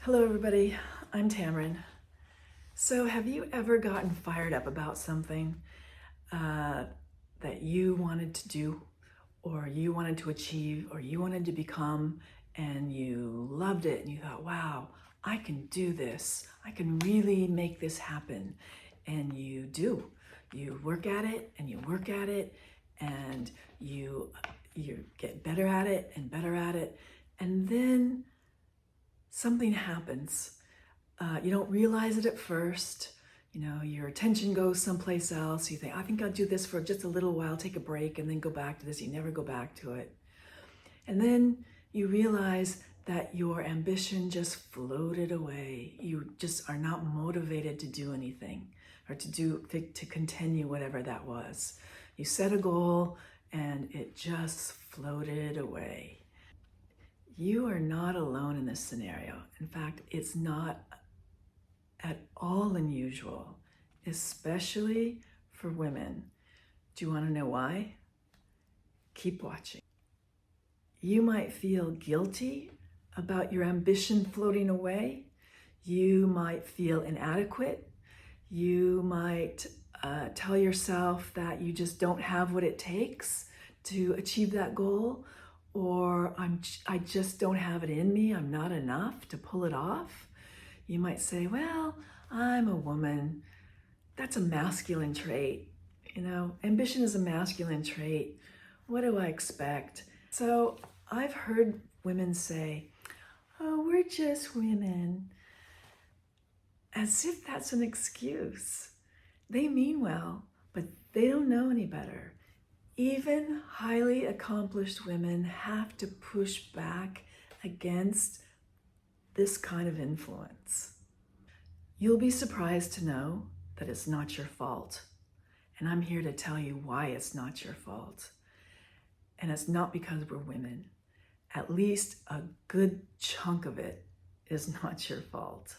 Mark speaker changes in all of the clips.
Speaker 1: Hello everybody, I'm Tamron. So have you ever gotten fired up about something that you wanted to do or you wanted to achieve or you wanted to become, and you loved it and you thought, wow, I can do this. I can really make this happen. And you do. You work at it and you work at it and you get better at it and better at it. And then something happens. You don't realize it at first. You know, your attention goes someplace else. You think, I think I'll do this for just a little while, take a break, and then go back to this. You never go back to it. And then you realize that your ambition just floated away. You just are not motivated to do anything or to continue whatever that was. You set a goal and it just floated away. You are not alone in this scenario. In fact, it's not at all unusual, especially for women. Do you want to know why? Keep watching. You might feel guilty about your ambition floating away. You might feel inadequate. You might tell yourself that you just don't have what it takes to achieve that goal, or I just don't have it in me, I'm not enough to pull it off. You might say, well, I'm a woman. That's a masculine trait. You know, ambition is a masculine trait. What do I expect? So I've heard women say, oh, we're just women, as if that's an excuse. They mean well, but they don't know any better. Even highly accomplished women have to push back against this kind of influence. You'll be surprised to know that it's not your fault. And I'm here to tell you why it's not your fault. And it's not because we're women. At least a good chunk of it is not your fault.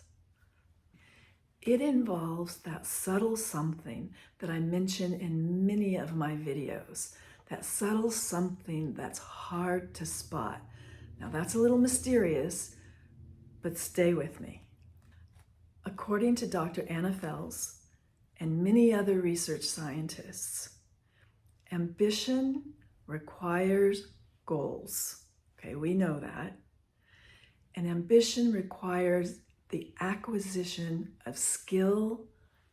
Speaker 1: It involves that subtle something that I mention in many of my videos, that subtle something that's hard to spot. Now that's a little mysterious, but stay with me. According to Dr. Anna Fels and many other research scientists, ambition requires goals. Okay, we know that. And ambition requires the acquisition of skill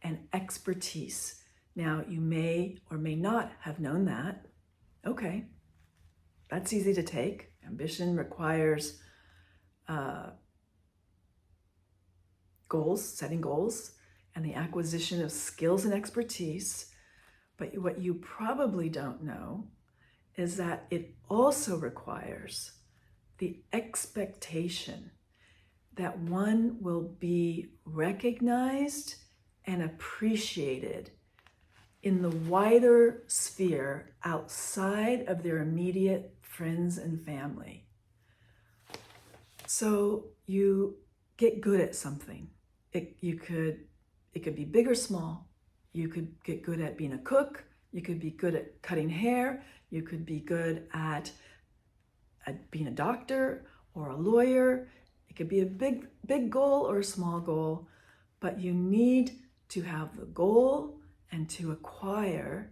Speaker 1: and expertise. Now, you may or may not have known that. Okay, that's easy to take. Ambition requires goals, setting goals, and the acquisition of skills and expertise. But what you probably don't know is that it also requires the expectation that one will be recognized and appreciated in the wider sphere outside of their immediate friends and family. So you get good at something. It could be big or small. You could get good at being a cook. You could be good at cutting hair. You could be good at being a doctor or a lawyer. It could be a big goal or a small goal, but you need to have the goal and to acquire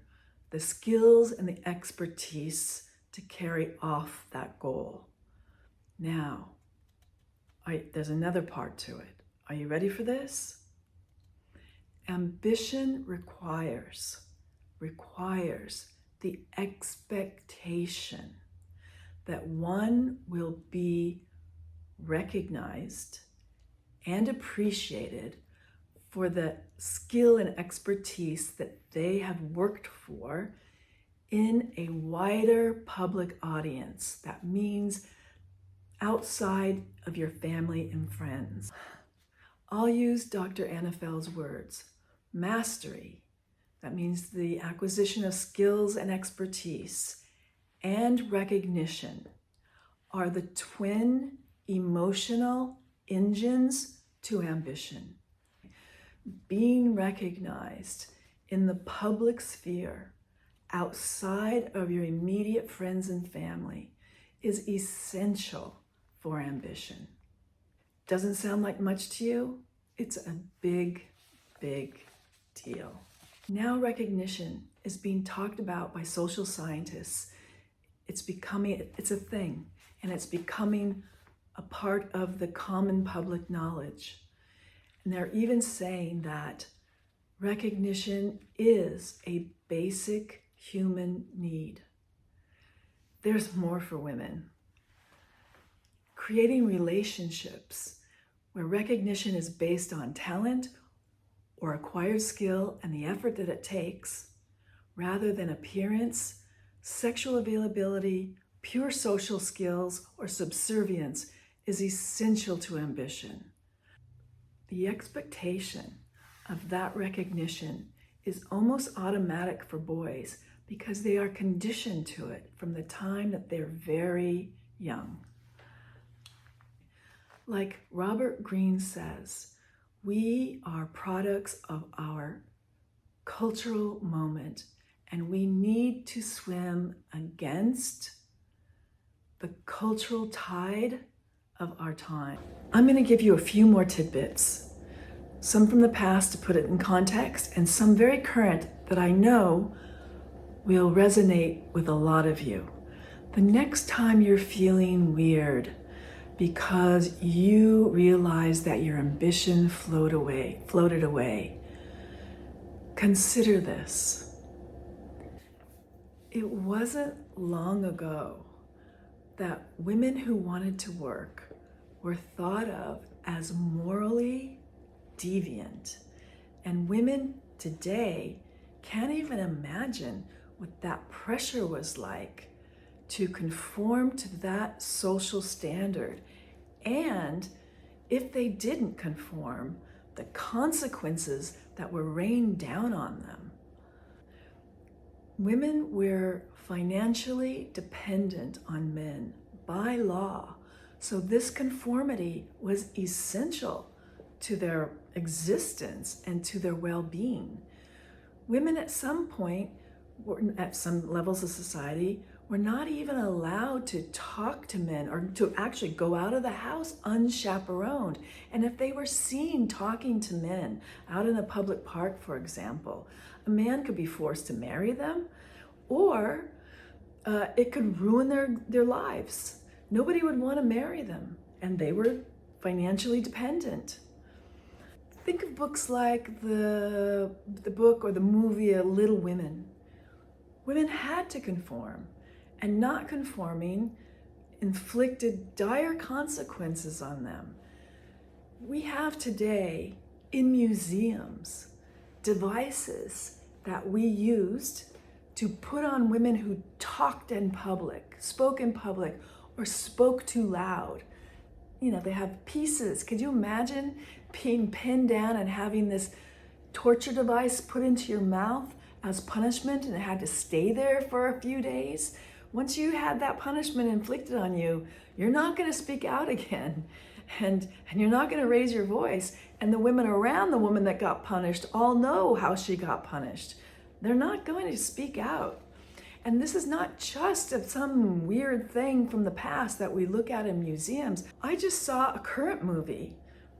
Speaker 1: the skills and the expertise to carry off that goal. Now, there's another part to it. Are you ready for this? Ambition requires the expectation that one will be recognized and appreciated for the skill and expertise that they have worked for in a wider public audience. That means outside of your family and friends. I'll use Dr. Anna Fels' words. Mastery, that means the acquisition of skills and expertise, and recognition are the twin emotional engines to ambition. Being recognized in the public sphere outside of your immediate friends and family is essential for ambition. Doesn't sound like much to you? It's a big, big deal. Now recognition is being talked about by social scientists. It's a thing, and it's becoming a part of the common public knowledge. And they're even saying that recognition is a basic human need. There's more for women. Creating relationships where recognition is based on talent or acquired skill and the effort that it takes, rather than appearance, sexual availability, pure social skills, or subservience, is essential to ambition. The expectation of that recognition is almost automatic for boys because they are conditioned to it from the time that they're very young. Like Robert Greene says, we are products of our cultural moment, and we need to swim against the cultural tide of our time. I'm going to give you a few more tidbits, some from the past to put it in context, and some very current that I know will resonate with a lot of you. The next time you're feeling weird because you realize that your ambition floated away, consider this. It wasn't long ago that women who wanted to work were thought of as morally deviant. And women today can't even imagine what that pressure was like to conform to that social standard. And if they didn't conform, the consequences that were rained down on them. Women were financially dependent on men by law, so this conformity was essential to their existence and to their well-being. Women at some point, at some levels of society, were not even allowed to talk to men or to actually go out of the house unchaperoned. And if they were seen talking to men out in a public park, for example, a man could be forced to marry them, or it could ruin their lives. Nobody would want to marry them, and they were financially dependent. Think of books like the book or the movie Little Women. Women had to conform, and not conforming inflicted dire consequences on them. We have today in museums devices that we used to put on women who talked in public, spoke in public, or spoke too loud. You know, they have pieces. Could you imagine being pinned down and having this torture device put into your mouth as punishment, and it had to stay there for a few days? Once you had that punishment inflicted on you, you're not going to speak out again, and you're not going to raise your voice. And the women around the woman that got punished all know how she got punished. They're not going to speak out. And this is not just some weird thing from the past that we look at in museums. I just saw a current movie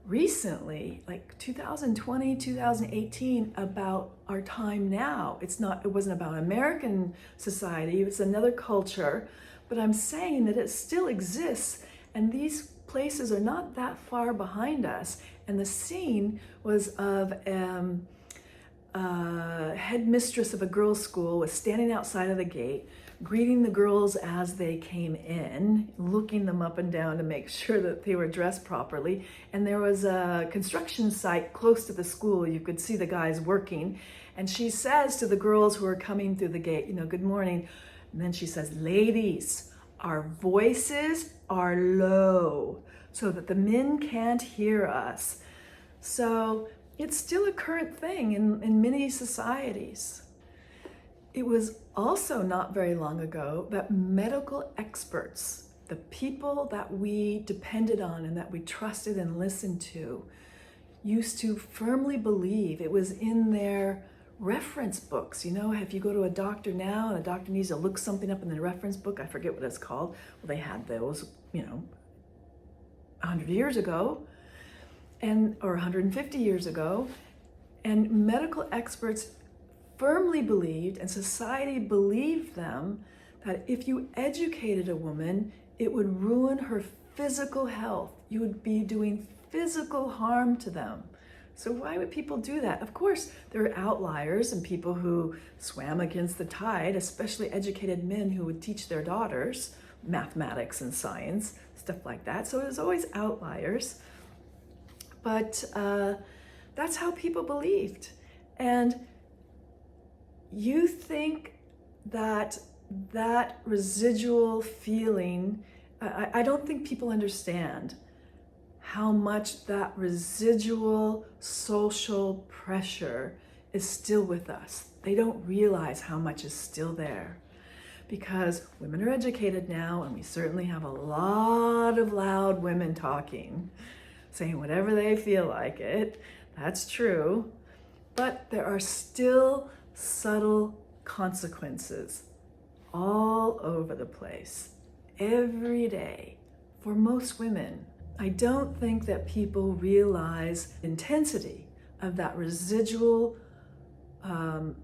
Speaker 1: recently, like 2020, 2018, about our time now. It wasn't about American society, it's another culture, but I'm saying that it still exists, and these places are not that far behind us. And the scene was of headmistress of a girls' school was standing outside of the gate, greeting the girls as they came in, looking them up and down to make sure that they were dressed properly. And there was a construction site close to the school. You could see the guys working. And she says to the girls who are coming through the gate, good morning. And then she says, ladies, our voices are low so that the men can't hear us. So it's still a current thing in many societies. It was also not very long ago that medical experts, the people that we depended on and that we trusted and listened to, used to firmly believe, it was in their reference books. If you go to a doctor now and a doctor needs to look something up in the reference book, I forget what it's called. Well, they had those, 100 years ago, or 150 years ago, and medical experts firmly believed, and society believed them, that if you educated a woman, it would ruin her physical health. You would be doing physical harm to them. So why would people do that? Of course, there are outliers and people who swam against the tide, especially educated men who would teach their daughters mathematics and science, stuff like that. So there's always outliers. But that's how people believed. And you think that that residual feeling, I don't think people understand how much that residual social pressure is still with us. They don't realize how much is still there, because women are educated now, and we certainly have a lot of loud women talking, saying whatever they feel like it. That's true. But there are still subtle consequences all over the place, every day, for most women. I don't think that people realize the intensity of that residual,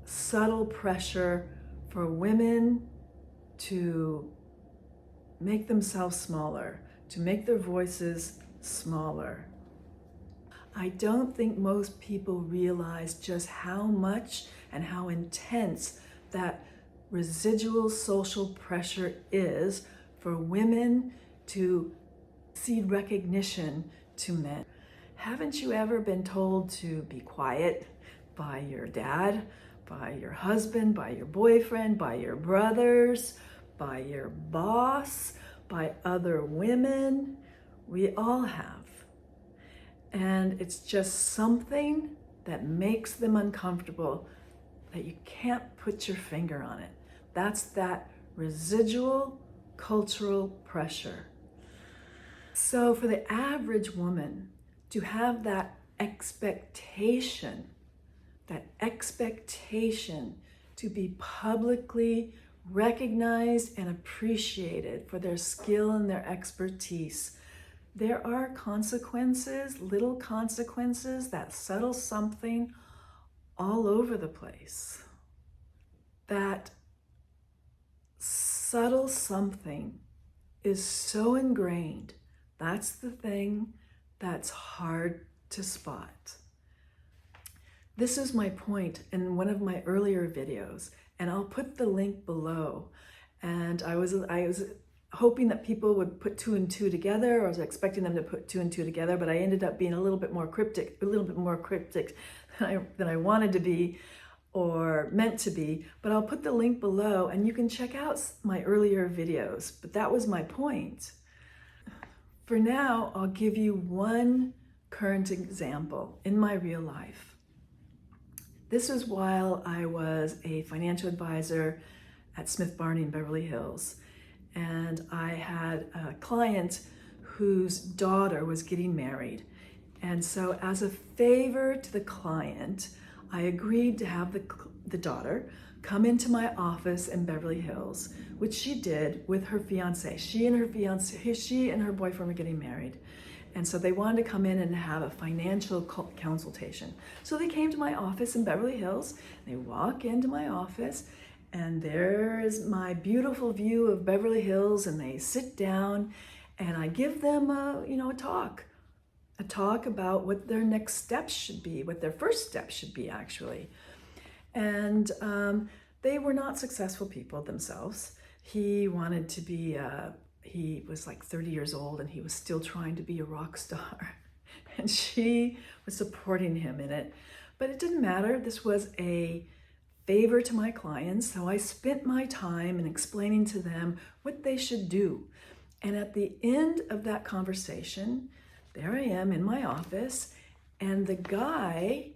Speaker 1: subtle pressure for women to make themselves smaller, to make their voices smaller. I don't think most people realize just how much and how intense that residual social pressure is for women to cede recognition to men. Haven't you ever been told to be quiet by your dad, by your husband, by your boyfriend, by your brothers, by your boss, by other women? We all have. And it's just something that makes them uncomfortable that you can't put your finger on it. That's that residual cultural pressure. So for the average woman to have that expectation to be publicly recognized and appreciated for their skill and their expertise, there are consequences, little consequences, that subtle something all over the place. That subtle something is so ingrained. That's the thing that's hard to spot. This is my point in one of my earlier videos, and I'll put the link below. And I was hoping that people would put two and two together. I was expecting them to put two and two together, but I ended up being a little bit more cryptic than I wanted to be or meant to be. But I'll put the link below, and you can check out my earlier videos. But that was my point. For now, I'll give you one current example in my real life. This was while I was a financial advisor at Smith Barney in Beverly Hills. And I had a client whose daughter was getting married. And so as a favor to the client, I agreed to have the daughter come into my office in Beverly Hills, which she did with her fiance. She and her boyfriend were getting married. And so they wanted to come in and have a financial consultation. So they came to my office in Beverly Hills. They walk into my office, and there is my beautiful view of Beverly Hills, and they sit down, and I give them a talk about what their next steps should be, what their first steps should be, actually. And they were not successful people themselves. He wanted to be, he was like 30 years old, and he was still trying to be a rock star. And she was supporting him in it. But it didn't matter. This was a favor to my clients, so I spent my time in explaining to them what they should do. And at the end of that conversation, there I am in my office, and the guy,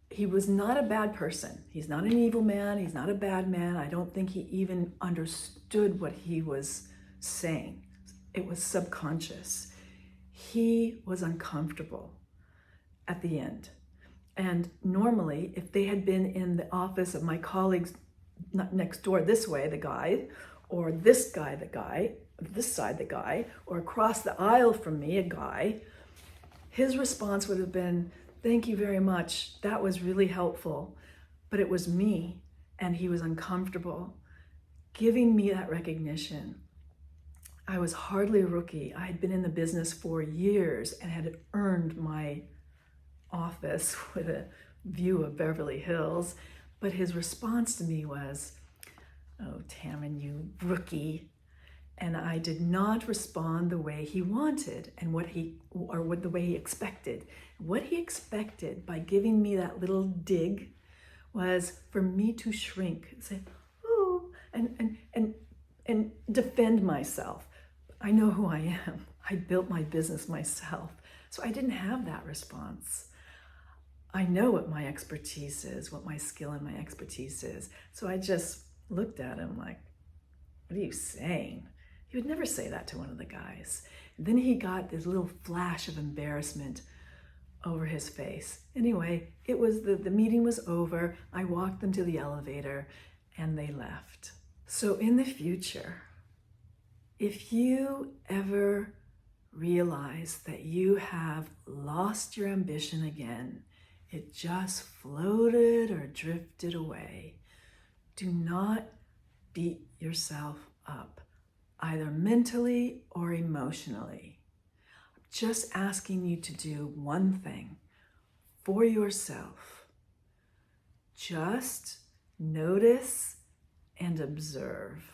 Speaker 1: he was not a bad person. He's not an evil man. He's not a bad man. I don't think he even understood what he was saying. It was subconscious. He was uncomfortable at the end. And normally, if they had been in the office of my colleagues next door this way, the guy, or this guy, the guy, this side, the guy, or across the aisle from me, a guy, his response would have been, thank you very much. That was really helpful. But it was me, and he was uncomfortable giving me that recognition. I was hardly a rookie. I had been in the business for years and had earned my office with a view of Beverly Hills. But his response to me was, oh, Tammin, you rookie. And I did not respond the way he wanted and the way he expected. What he expected by giving me that little dig was for me to shrink, say, oh, and defend myself. I know who I am. I built my business myself. So I didn't have that response. I know what my expertise is, what my skill and my expertise is. So I just looked at him like, what are you saying? He would never say that to one of the guys. And then he got this little flash of embarrassment over his face. Anyway, it was the meeting was over. I walked them to the elevator and they left. So in the future, if you ever realize that you have lost your ambition again, it just floated or drifted away, do not beat yourself up, either mentally or emotionally. I'm just asking you to do one thing for yourself. Just notice and observe.